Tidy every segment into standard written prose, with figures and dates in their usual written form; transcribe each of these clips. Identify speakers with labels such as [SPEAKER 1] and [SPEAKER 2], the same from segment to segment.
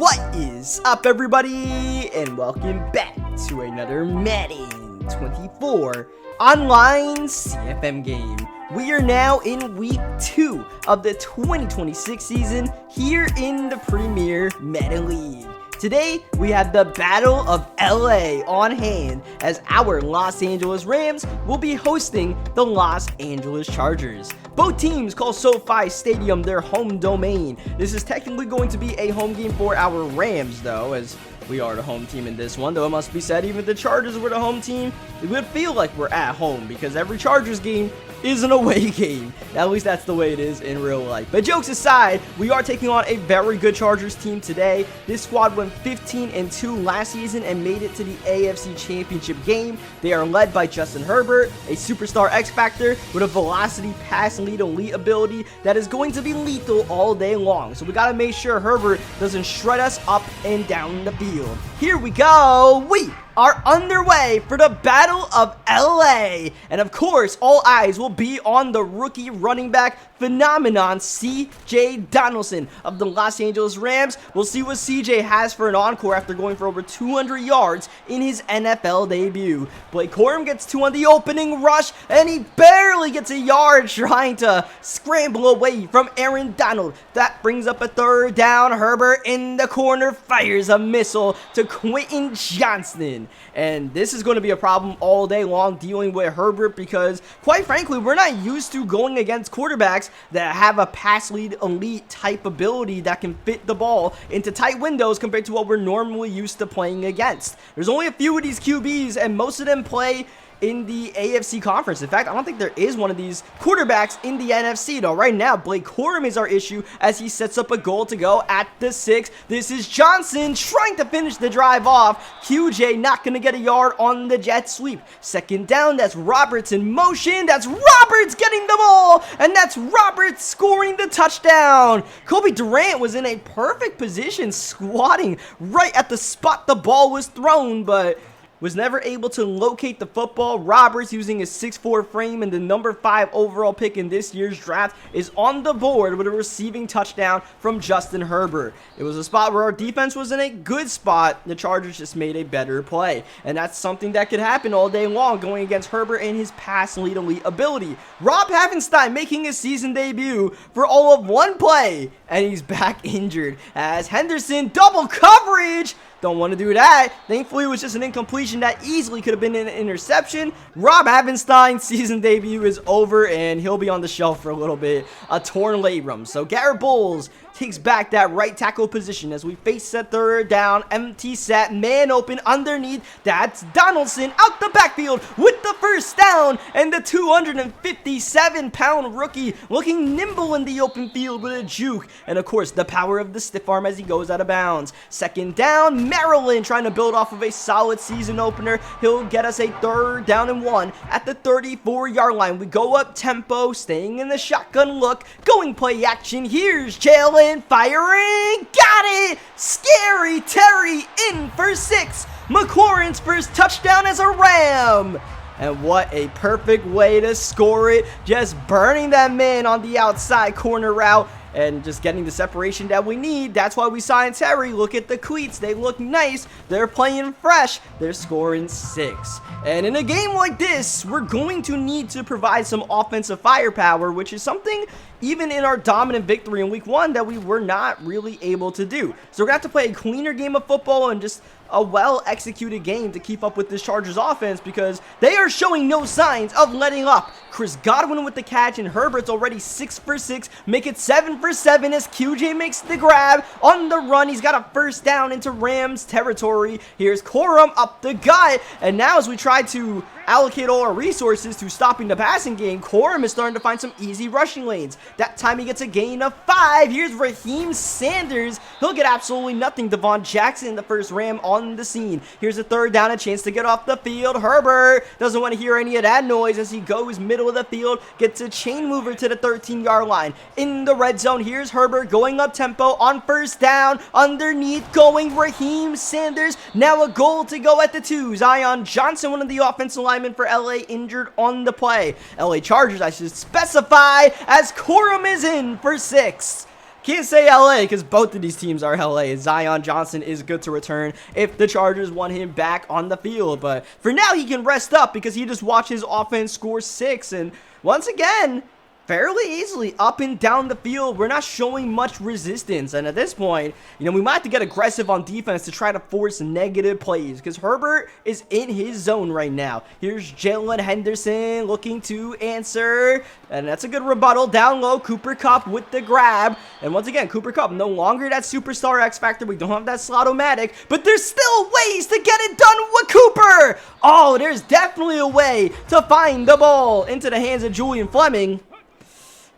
[SPEAKER 1] What is up, everybody, and welcome back to another Madden 24 online CFM game. We are now in week 2 of the 2026 season here in the Premier Madden League. Today, we have the Battle of LA on hand as our Los Angeles Rams will be hosting the Los Angeles Chargers. Both teams call SoFi Stadium their home domain. This is technically going to be a home game for our Rams, though, as we are the home team in this one. Though it must be said, even if the Chargers were the home team, it would feel like we're at home because every Chargers game is an away game. At least that's the way it is in real life. But jokes aside, we are taking on a very good Chargers team today. This squad went 15-2 last season and made it to the AFC Championship game. They are led by Justin Herbert, a superstar X-Factor with a velocity pass lead elite ability that is going to be lethal all day long. So we got to make sure Herbert doesn't shred us up and down the field. Here we go. We are underway for the Battle of LA, and of course all eyes will be on the rookie running back phenomenon CJ Donaldson of the Los Angeles Rams. We'll see what CJ has for an encore after going for over 200 yards in his NFL debut. Blake Corum gets 2 on the opening rush, and he barely gets a yard trying to scramble away from Aaron Donald. That brings up a third down. Herbert in the corner fires a missile to Quentin Johnston. And this is going to be a problem all day long dealing with Herbert because, quite frankly, we're not used to going against quarterbacks that have a pass lead elite type ability that can fit the ball into tight windows compared to what we're normally used to playing against. There's only a few of these QBs, and most of them play in the AFC conference. In fact, I don't think there is one of these quarterbacks in the NFC, though. Right now, Blake Corum is our issue as he sets up a goal to go at the 6. This is Johnson trying to finish the drive off. QJ not going to get a yard on the jet sweep. Second down, that's Roberts in motion. That's Roberts getting the ball, and that's Roberts scoring the touchdown. Kobe Durant was in a perfect position, squatting right at the spot the ball was thrown, but was never able to locate the football. Roberts, using his 6'4" frame and the number 5 overall pick in this year's draft, is on the board with a receiving touchdown from Justin Herbert. It was a spot where our defense was in a good spot. The Chargers just made a better play, and that's something that could happen all day long going against Herbert and his pass lead elite ability. Rob Havenstein making his season debut for all of 1 play, and he's back injured as Henderson double coverage. Don't want to do that. Thankfully, it was just an incompletion that easily could have been an interception. Rob Havenstein's season debut is over, and he'll be on the shelf for a little bit. A torn labrum. So Garrett Bowles takes back that right tackle position as we face a third down, empty set, man open underneath. That's Donaldson out the backfield with the first down, and the 257-pound rookie looking nimble in the open field with a juke, and of course the power of the stiff arm as he goes out of bounds. Second down, Maryland trying to build off of a solid season opener. He'll get us a third down and 1 at the 34-yard line. We go up tempo, staying in the shotgun look, going play action. Here's Jalen firing, got it! Scary Terry in for 6. McLaurin's first touchdown as a Ram. And what a perfect way to score it. Just burning that man on the outside corner route and just getting the separation that we need. That's why we signed Terry. Look at the cleats. They look nice. They're playing fresh. They're scoring 6. And in a game like this, we're going to need to provide some offensive firepower, which is something even in our dominant victory in week 1 that we were not really able to do. So we're going to have to play a cleaner game of football and just a well-executed game to keep up with this Chargers offense because they are showing no signs of letting up. Chris Godwin with the catch, and Herbert's already 6 for 6. Make it 7 for 7 as QJ makes the grab. On the run, he's got a first down into Rams territory. Here's Corum up the gut, and now as we try to allocate all our resources to stopping the passing game, Corum is starting to find some easy rushing lanes. That time he gets a gain of 5. Here's Raheem Sanders. He'll get absolutely nothing. Devon Jackson, the first Ram on the scene. Here's a third down, a chance to get off the field. Herbert doesn't want to hear any of that noise as he goes middle of the field, gets a chain mover to the 13-yard line. In the red zone, here's Herbert going up tempo on first down. Underneath going Raheem Sanders. Now a goal to go at the 2. Zion Johnson, one of the offensive linemen for LA, injured on the play. LA Chargers, I should specify, as Corum is in for 6. Can't say LA because both of these teams are LA. Zion Johnson is good to return if the Chargers want him back on the field. But for now, he can rest up because he just watched his offense score 6. And once again, fairly easily up and down the field. We're not showing much resistance. And at this point, we might have to get aggressive on defense to try to force negative plays because Herbert is in his zone right now. Here's Jalen Henderson looking to answer. And that's a good rebuttal. Down low, Cooper Kupp with the grab. And once again, Cooper Kupp no longer that superstar X Factor. We don't have that Slot-O-Matic, but there's still ways to get it done with Cooper. Oh, there's definitely a way to find the ball into the hands of Julian Fleming.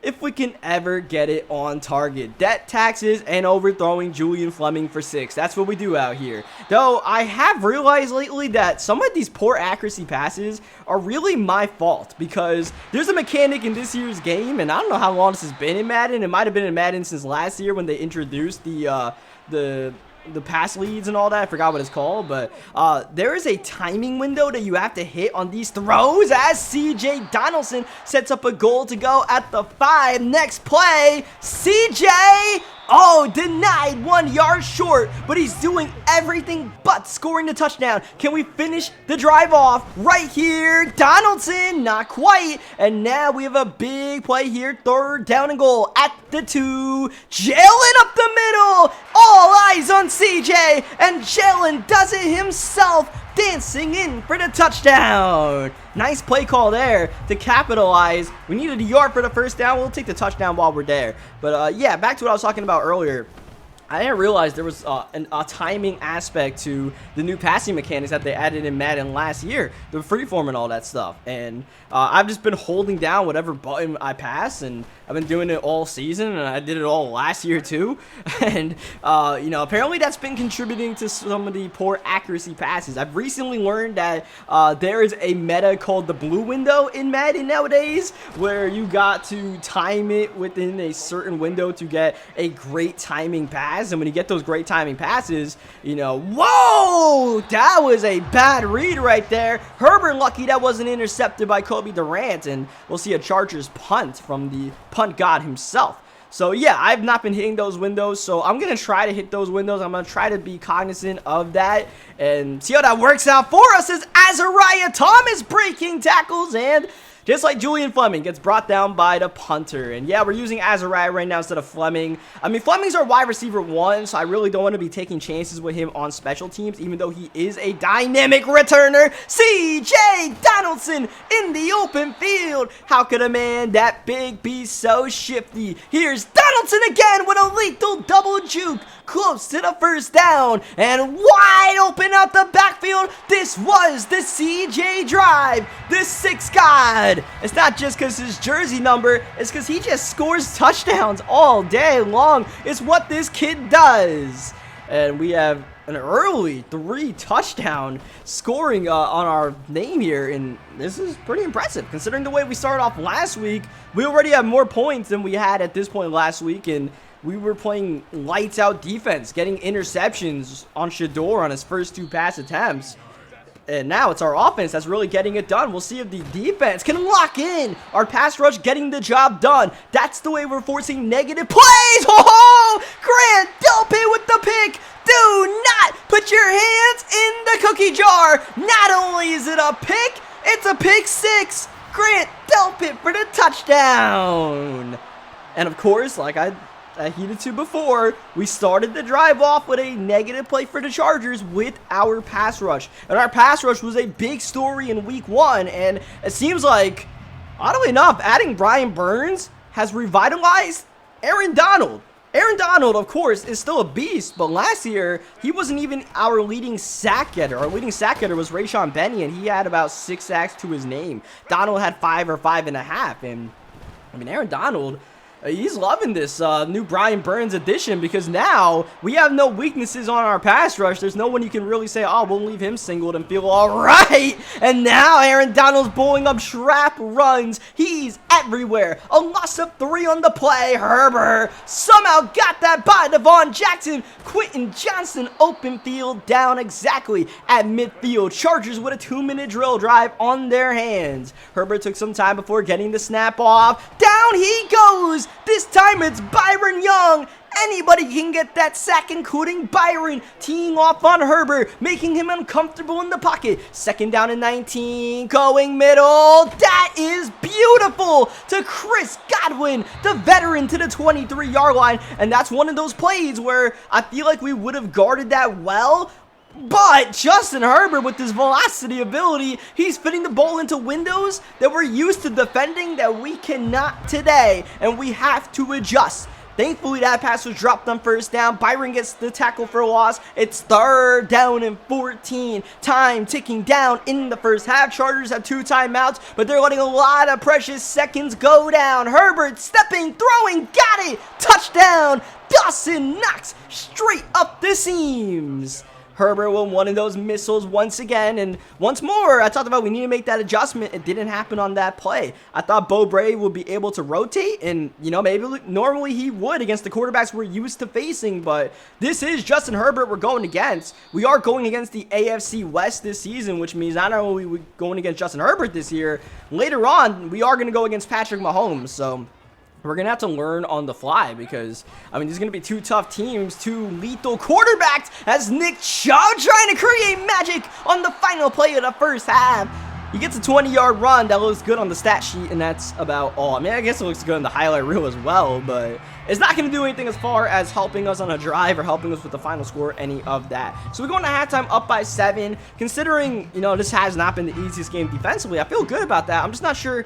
[SPEAKER 1] If we can ever get it on target. Debt, taxes, and overthrowing Julian Fleming for 6. That's what we do out here. Though, I have realized lately that some of these poor accuracy passes are really my fault. Because there's a mechanic in this year's game, and I don't know how long this has been in Madden. It might have been in Madden since last year when they introduced the pass leads and all that. I forgot what it's called, but there is a timing window that you have to hit on these throws as CJ Donaldson sets up a goal to go at the 5. Next play, CJ, denied 1 yard short, but he's doing everything but scoring the touchdown. Can we finish the drive off right here? Donaldson, not quite, and now we have a big play here, 3rd down and goal at the 2. Jalen up the middle, all eyes on CJ, and Jalen does it himself, dancing in for the touchdown. Nice play call there to capitalize. We needed a yard for the 1st down. We'll take the touchdown while we're there. But yeah, back to what I was talking about earlier. I didn't realize there was a timing aspect to the new passing mechanics that they added in Madden last year, the freeform and all that stuff. And I've just been holding down whatever button I pass, and I've been doing it all season, and I did it all last year too. And apparently that's been contributing to some of the poor accuracy passes. I've recently learned that there is a meta called the blue window in Madden nowadays, where you got to time it within a certain window to get a great timing pass. And when you get those great timing passes, whoa, that was a bad read right there. Herbert lucky that wasn't intercepted by Kobe Durant, and we'll see a Chargers punt from the punt god himself. So yeah, I've not been hitting those windows, so I'm going to try to hit those windows. I'm going to try to be cognizant of that and see how that works out for us as Azariah Thomas breaking tackles, and just like Julian Fleming gets brought down by the punter. And yeah, we're using Azariah right now instead of Fleming. I mean, Fleming's our wide receiver 1, so I really don't want to be taking chances with him on special teams, even though he is a dynamic returner. CJ Donaldson in the open field. How could a man that big be so shifty? Here's Donaldson again with a lethal double juke. Close to the 1st down and wide open out the backfield. This was the CJ drive, the 6 god. It's not just because his jersey number, it's because he just scores touchdowns all day long. It's what this kid does. And we have an early 3 touchdown scoring on our name here, and this is pretty impressive considering the way we started off last week. We already have more points than we had at this point last week, and we were playing lights out defense, getting interceptions on Shador on his first 2 pass attempts. And now it's our offense that's really getting it done. We'll see if the defense can lock in our pass rush, getting the job done. That's the way we're forcing negative plays. Oh, Grant Delpit with the pick. Do not put your hands in the cookie jar. Not only is it a pick, it's a pick 6. Grant Delpit for the touchdown. And of course, like I heated to before, we started the drive off with a negative play for the Chargers with our pass rush. And our pass rush was a big story in week 1, and it seems like, oddly enough, adding Brian Burns has revitalized Aaron Donald. Aaron Donald, of course, is still a beast, but last year, he wasn't even our leading sack getter. Our leading sack getter was Rayshon Benny, and he had about 6 sacks to his name. Donald had 5 or 5.5, and I mean, Aaron Donald, he's loving this new Brian Burns addition, because now we have no weaknesses on our pass rush. There's no one you can really say, oh, we'll leave him singled and feel all right. And now Aaron Donald's blowing up trap runs. He's everywhere. A loss of 3 on the play. Herbert somehow got that by Devon Jackson. Quentin Johnson open field down exactly at midfield. Chargers with a 2-minute drill drive on their hands. Herbert took some time before getting the snap off. Down he goes. This time it's Byron Young. Anybody can get that sack, including Byron, teeing off on Herbert, making him uncomfortable in the pocket. Second down and 19, going middle. That is beautiful to Chris Godwin, the veteran, to the 23-yard line. And that's one of those plays where I feel like we would have guarded that well. But Justin Herbert, with his velocity ability, he's fitting the ball into windows that we're used to defending that we cannot today, and we have to adjust. Thankfully, that pass was dropped on first down. Byron gets the tackle for a loss. It's third down and 14. Time ticking down in the first half. Chargers have 2 timeouts, but they're letting a lot of precious seconds go down. Herbert stepping, throwing, got it. Touchdown. Dawson Knox straight up the seams. Herbert with one of those missiles once again, and once more, I talked about we need to make that adjustment. It didn't happen on that play. I thought Bo Bray would be able to rotate, and, you know, maybe normally he would against the quarterbacks we're used to facing, but this is Justin Herbert we're going against. We are going against the AFC West this season, which means not only are we going against Justin Herbert this year, later on, we are going to go against Patrick Mahomes, so we're going to have to learn on the fly because, I mean, there's going to be 2 tough teams, 2 lethal quarterbacks as Nick Chubb trying to create magic on the final play of the first half. He gets a 20-yard run. That looks good on the stat sheet, and that's about all. I mean, I guess it looks good on the highlight reel as well, but it's not going to do anything as far as helping us on a drive or helping us with the final score, any of that. So we're going to halftime up by 7. Considering, you know, this has not been the easiest game defensively, I feel good about that. I'm just not sure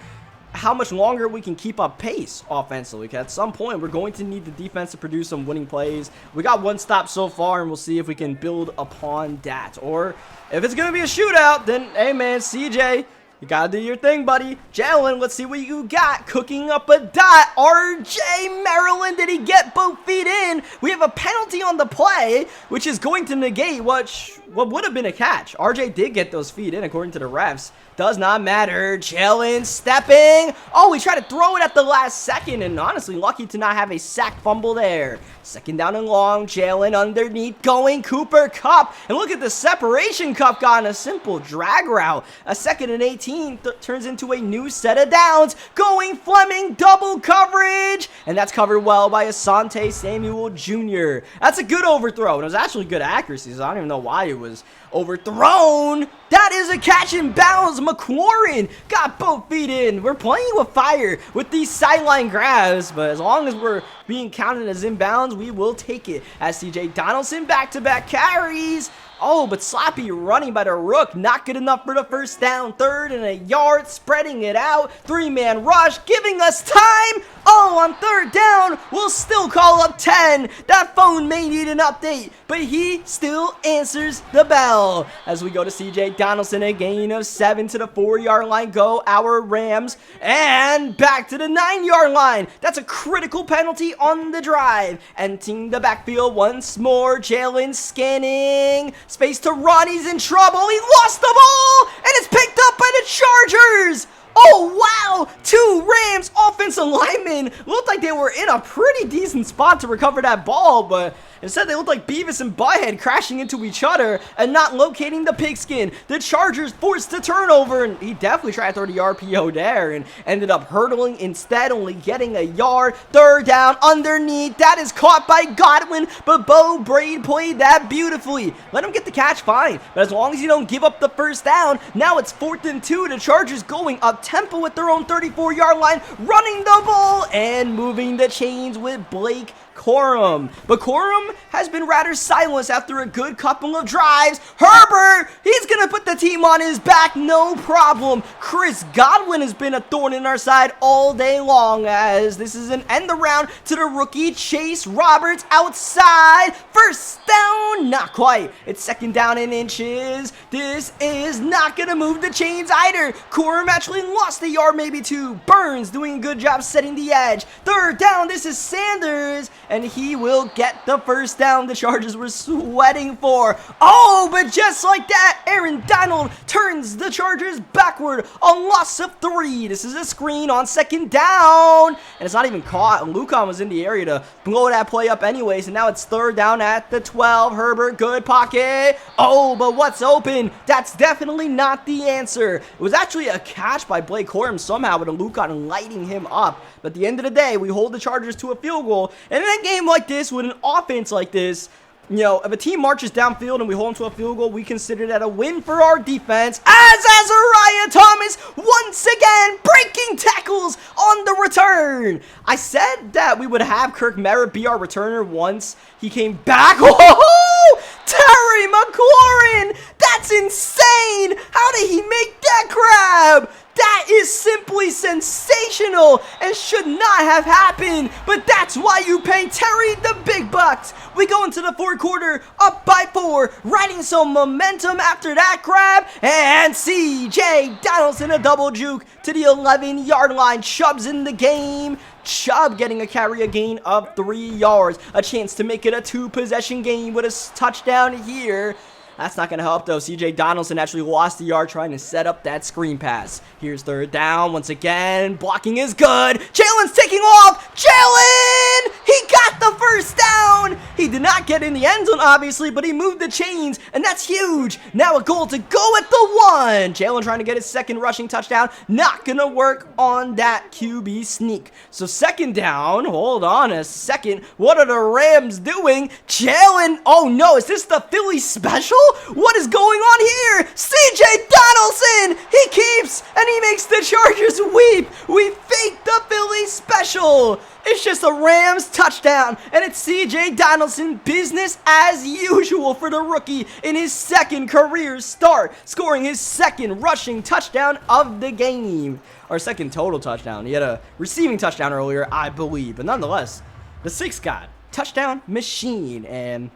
[SPEAKER 1] how much longer we can keep up pace offensively. At some point, we're going to need the defense to produce some winning plays. We got 1 stop so far, and we'll see if we can build upon that. Or if it's going to be a shootout, then, hey, man, CJ, you got to do your thing, buddy. Jalen, let's see what you got. Cooking up a dot. RJ Maryland, did he get both feet in? We have a penalty on the play, which is going to negate what would have been a catch. RJ did get those feet in, according to the refs. Does not matter. Jalen stepping. Oh, we tried to throw it at the last second, and honestly, lucky to not have a sack fumble there. Second down and long. Jalen underneath going. Cooper Kupp. And look at the separation Kupp got on a simple drag route. A 2nd and 18 turns into a new set of downs. Going Fleming, double coverage. And that's covered well by Asante Samuel Jr. That's a good overthrow. And it was actually good accuracy, so I don't even know why it was overthrown. That is a catch and bounce. McLaurin got both feet in. We're playing with fire with these sideline grabs, but as long as we're being counted as inbounds, we will take it. As CJ Donaldson back-to-back carries. Oh, but sloppy running by the Rook. Not good enough for the first down. 3rd and a yard, spreading it out. 3-man rush, giving us time. Oh, on 3rd down, we'll still call up 10. That phone may need an update, but he still answers the bell. As we go to CJ Donaldson, a gain of 7 to the 4-yard line. Go our Rams. And back to the 9-yard line. That's a critical penalty on the drive. Entering the backfield once more. Jalen scanning. Space to run. He's in trouble. He lost the ball, and it's picked up by the Chargers. Oh, wow. 2 Rams offensive linemen looked like they were in a pretty decent spot to recover that ball, but instead they looked like Beavis and Butthead crashing into each other and not locating the pigskin. The Chargers forced a turnover, and he definitely tried to throw the RPO there and ended up hurdling instead, only getting a yard. 3rd down underneath. That is caught by Godwin, but Bo Braid played that beautifully. Let him get the catch, fine, but as long as you don't give up the first down, now it's 4th and 2. The Chargers going up tempo at their own 34-yard line, running the ball and moving the chains with Blake Corum. But Corum has been rather silenced after a good couple of drives. Herbert, he's going to put the team on his back, no problem. Chris Godwin has been a thorn in our side all day long, as this is an end around to the rookie Chase Roberts outside. First down, not quite. It's 2nd down and inches. This is not going to move the chains either. Corum actually lost a yard, maybe 2. Burns doing a good job setting the edge. 3rd down, this is Sanders, and he will get the first down the Chargers were sweating for. Oh, but just like that, Aaron Donald turns the Chargers backward. A loss of 3. This is a screen on 2nd down, and it's not even caught. Lucan was in the area to blow that play up anyways, and now it's 3rd down at the 12. Herbert, good pocket. Oh, but what's open? That's definitely not the answer. It was actually a catch by Blake Corum somehow with a Lucan lighting him up. But at the end of the day, we hold the Chargers to a field goal, and then game like this, with an offense like this, you know, if a team marches downfield and we hold them to a field goal, we consider that a win for our defense, as Azariah Thomas once again breaking tackles on the return. I said that we would have Kirk Merritt be our returner once he came back. Oh, Terry McLaurin! That's insane! How did he make that grab? That is simply sensational and should not have happened, but that's why you pay Terry the big bucks. We go into the fourth quarter up by 4, riding some momentum after that grab, and CJ Donaldson a double juke to the 11-yard line. Chubb's in the game. Chubb getting a carry, a gain of 3 yards. A chance to make it a 2-possession game with a touchdown here. That's not going to help, though. CJ Donaldson actually lost a yard trying to set up that screen pass. Here's third down. Once again, blocking is good. Jalen's taking off. Jalen! He got the first down. He did not get in the end zone, obviously, but he moved the chains, and that's huge. Now a goal to go at the 1. Jalen trying to get his second rushing touchdown. Not going to work on that QB sneak. So second down. Hold on a second. What are the Rams doing? Jalen. Oh, no. Is this the Philly special? What is going on here? CJ Donaldson! He keeps and he makes the Chargers weep. We faked the Philly special. It's just a Rams touchdown, and it's CJ Donaldson business as usual for the rookie in his second career start, scoring his second rushing touchdown of the game. Or second total touchdown. He had a receiving touchdown earlier, I believe, but nonetheless, the 6th guy, touchdown machine. And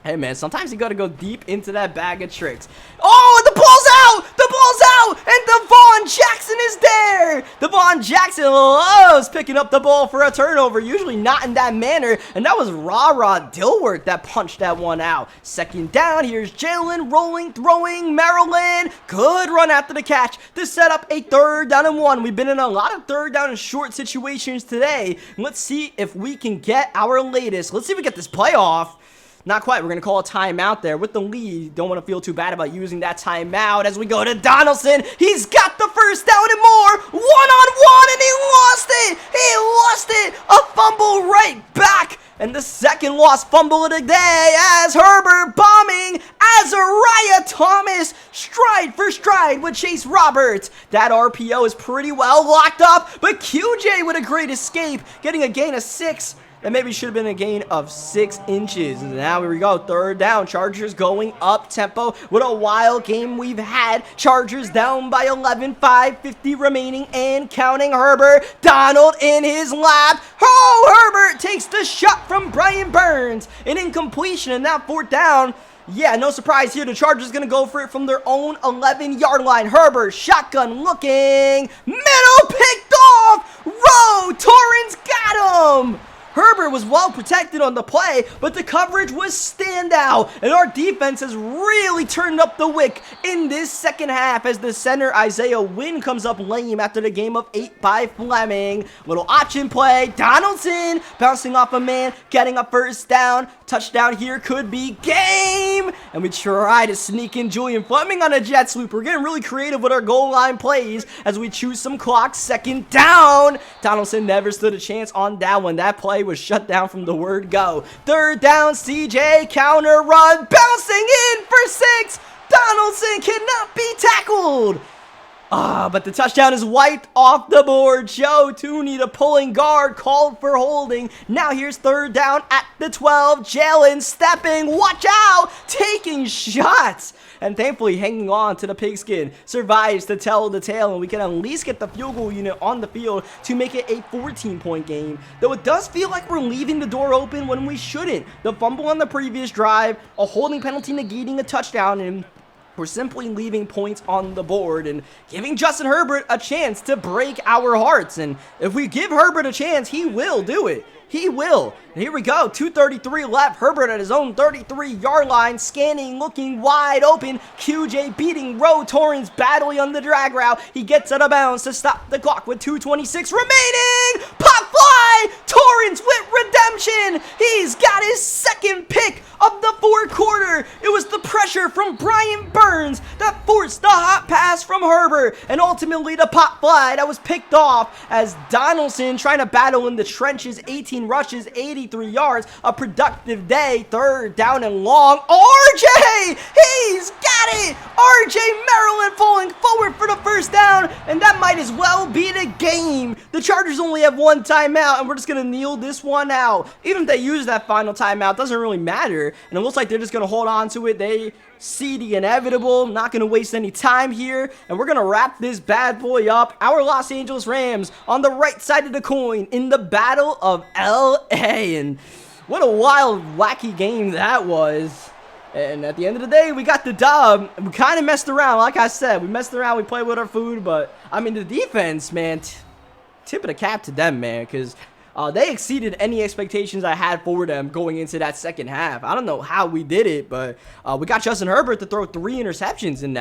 [SPEAKER 1] hey, man, sometimes you got to go deep into that bag of tricks. Oh, the ball's out! The ball's out! And Devon Jackson is there! Devon Jackson loves picking up the ball for a turnover, usually not in that manner. And that was Rah-Rah Dilworth that punched that one out. Second down, here's Jalen rolling, throwing, Maryland. Good run after the catch to set up a 3rd down and 1. We've been in a lot of 3rd down and short situations today. Let's see if we can get our latest. Let's see if we get this play off. Not quite. We're going to call a timeout there with the lead. Don't want to feel too bad about using that timeout as we go to Donaldson. He's got the first down and more. One-on-one, and he lost it. He lost it. A fumble right back. And the second lost fumble of the day as Herbert bombing Azariah Thomas stride for stride with Chase Roberts. That RPO is pretty well locked up, but QJ with a great escape, getting a gain of 6. That maybe should have been a gain of 6 inches. And now here we go. 3rd down. Chargers going up tempo. What a wild game we've had. Chargers down by 11. 5:50 remaining and counting. Herbert. Donald in his lap. Oh, Herbert takes the shot from Brian Burns. An incompletion, and now 4th down. Yeah, no surprise here. The Chargers going to go for it from their own 11-yard line. Herbert, shotgun looking. Middle picked off. Rowe. Torrance got him. Herbert was well protected on the play, but the coverage was standout, and our defense has really turned up the wick in this second half as the center Isaiah Wynn comes up lame after the game of 8 by Fleming. Little option play, Donaldson bouncing off a man, getting a first down. Touchdown here could be game, and we try to sneak in Julian Fleming on a jet sweep. We're getting really creative with our goal line plays as we choose some clock. Second down, Donaldson never stood a chance on that one. That play was shut down from the word go. 3rd down, CJ counter run, bouncing in for 6. Donaldson cannot be tackled. But the touchdown is wiped off the board. Joe Tooney, the pulling guard, called for holding. Now here's 3rd down at the 12. Jalen stepping, watch out, taking shots. And thankfully hanging on to the pigskin. Survives to tell the tale, and we can at least get the field goal unit on the field to make it a 14-point game. Though it does feel like we're leaving the door open when we shouldn't. The fumble on the previous drive, a holding penalty negating a touchdown, and we're simply leaving points on the board and giving Justin Herbert a chance to break our hearts. And if we give Herbert a chance, he will do it. He will. And here we go. 2:33 left. Herbert at his own 33-yard line. Scanning, looking wide open. QJ beating Rowe. Torrance battling on the drag route. He gets out of bounds to stop the clock with 2:26 remaining. Pop fly. Torrance with redemption. He's got his second pick of the fourth quarter. However, it was the pressure from Brian Burns that forced the hot pass from Herbert, and ultimately the pop fly that was picked off as Donaldson trying to battle in the trenches. 18 rushes, 83 yards, a productive day. Third down and long. RJ, he's got it. RJ Maryland falling forward for the first down, and that might as well be the game. The Chargers only have one timeout, and we're just gonna kneel this one out. Even if they use that final timeout, doesn't really matter, and it looks like they're just gonna hold on to it. They see the inevitable, not gonna waste any time here, and we're gonna wrap this bad boy up. Our Los Angeles Rams on the right side of the coin in the Battle of LA, and what a wild, wacky game that was. And at the end of the day, we got the dub. We kind of messed around, like I said. We messed around, we played with our food, but I mean, the defense, man, tip of the cap to them, man, because they exceeded any expectations I had for them going into that second half. I don't know how we did it, but we got Justin Herbert to throw 3 interceptions in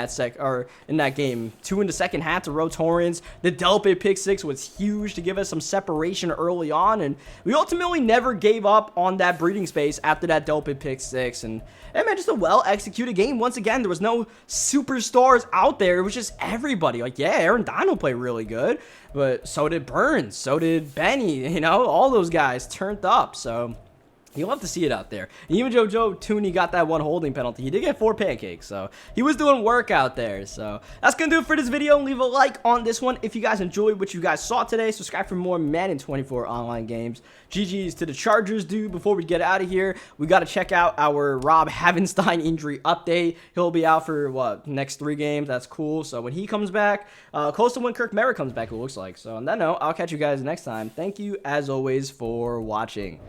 [SPEAKER 1] that game. 2 in the second half to Ro Torrance. The Delpit pick 6 was huge to give us some separation early on, and we ultimately never gave up on that breathing space after that Delpit pick 6. And hey, man, just a well-executed game. Once again, there was no superstars out there. It was just everybody. Like, yeah, Aaron Donald played really good, but so did Burns, so did Benny, you know, all those guys turned up. So you'll have to see it out there. And even Joe Tooney got that one holding penalty. He did get 4 pancakes, so he was doing work out there. So that's going to do it for this video. Leave a like on this one if you guys enjoyed what you guys saw today. Subscribe for more Madden 24 online games. GG's to the Chargers, dude. Before we get out of here, we got to check out our Rob Havenstein injury update. He'll be out for, what, next 3 games. That's cool. So when he comes back, close to when Kirk Merritt comes back, it looks like. So on that note, I'll catch you guys next time. Thank you, as always, for watching.